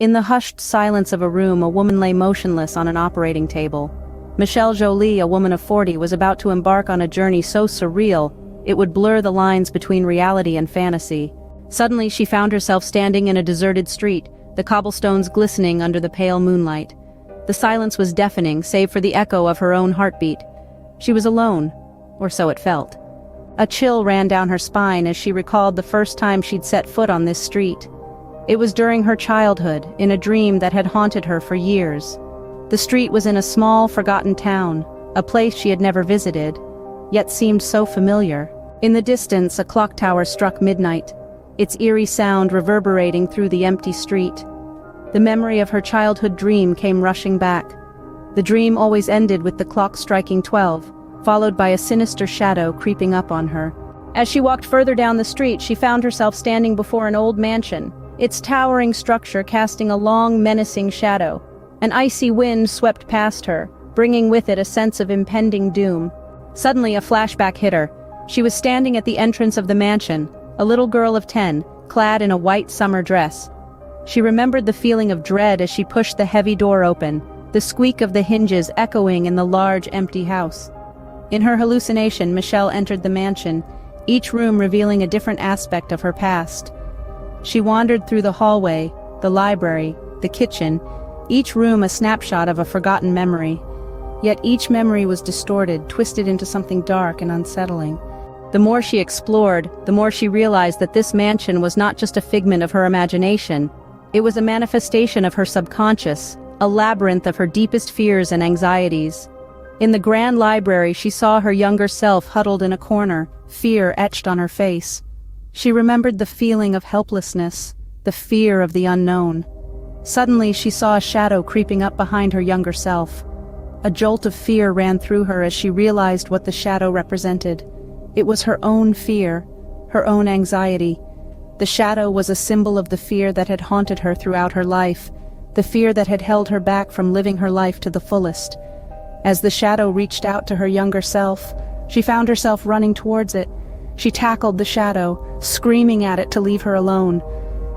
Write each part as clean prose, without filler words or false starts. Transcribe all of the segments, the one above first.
In the hushed silence of a room, a woman lay motionless on an operating table. Jollie, a woman of 40, was about to embark on a journey so surreal, it would blur the lines between reality and fantasy. Suddenly she found herself standing in a deserted street, the cobblestones glistening under the pale moonlight. The silence was deafening, save for the echo of her own heartbeat. She was alone, or so it felt. A chill ran down her spine as she recalled the first time she'd set foot on this street. It was during her childhood, in a dream that had haunted her for years. The street was in a small, forgotten town, a place she had never visited, yet seemed so familiar. In the distance, a clock tower struck midnight, its eerie sound reverberating through the empty street. The memory of her childhood dream came rushing back. The dream always ended with the clock striking 12, followed by a sinister shadow creeping up on her. As she walked further down the street, she found herself standing before an old mansion, its towering structure casting a long, menacing shadow. An icy wind swept past her, bringing with it a sense of impending doom. Suddenly, a flashback hit her. She was standing at the entrance of the mansion, a little girl of 10, clad in a white summer dress. She remembered the feeling of dread as she pushed the heavy door open, the squeak of the hinges echoing in the large, empty house. In her hallucination, Michelle entered the mansion, each room revealing a different aspect of her past. She wandered through the hallway, the library, the kitchen, each room a snapshot of a forgotten memory. Yet each memory was distorted, twisted into something dark and unsettling. The more she explored, the more she realized that this mansion was not just a figment of her imagination. It was a manifestation of her subconscious, a labyrinth of her deepest fears and anxieties. In the grand library, she saw her younger self huddled in a corner, fear etched on her face. She remembered the feeling of helplessness, the fear of the unknown. Suddenly, she saw a shadow creeping up behind her younger self. A jolt of fear ran through her as she realized what the shadow represented. It was her own fear, her own anxiety. The shadow was a symbol of the fear that had haunted her throughout her life, the fear that had held her back from living her life to the fullest. As the shadow reached out to her younger self, she found herself running towards it. She tackled the shadow, screaming at it to leave her alone.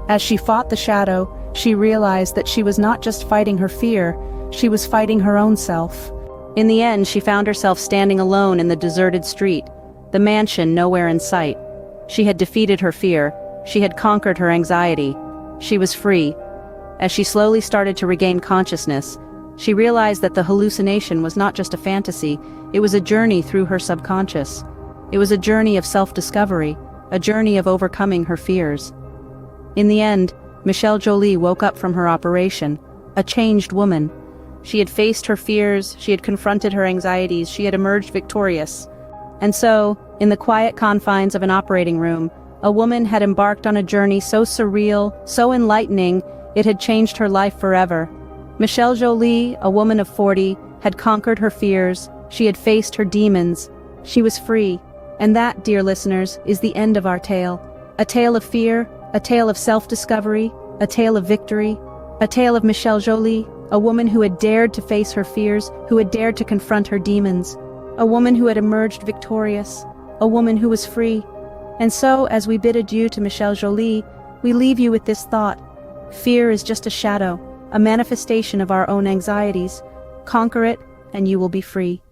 As she fought the shadow, she realized that she was not just fighting her fear, she was fighting her own self. In the end, she found herself standing alone in the deserted street, the mansion nowhere in sight. She had defeated her fear, she had conquered her anxiety. She was free. As she slowly started to regain consciousness, she realized that the hallucination was not just a fantasy, it was a journey through her subconscious. It was a journey of self-discovery, a journey of overcoming her fears. In the end, Jollie woke up from her operation, a changed woman. She had faced her fears, she had confronted her anxieties, she had emerged victorious. And so, in the quiet confines of an operating room, a woman had embarked on a journey so surreal, so enlightening, it had changed her life forever. Jollie, a woman of 40, had conquered her fears, she had faced her demons. She was free. And that, dear listeners, is the end of our tale. A tale of fear, a tale of self-discovery, a tale of victory, a tale of Jollie, a woman who had dared to face her fears, who had dared to confront her demons, a woman who had emerged victorious, a woman who was free. And so, as we bid adieu to Jollie, we leave you with this thought. Fear is just a shadow, a manifestation of our own anxieties. Conquer it, and you will be free.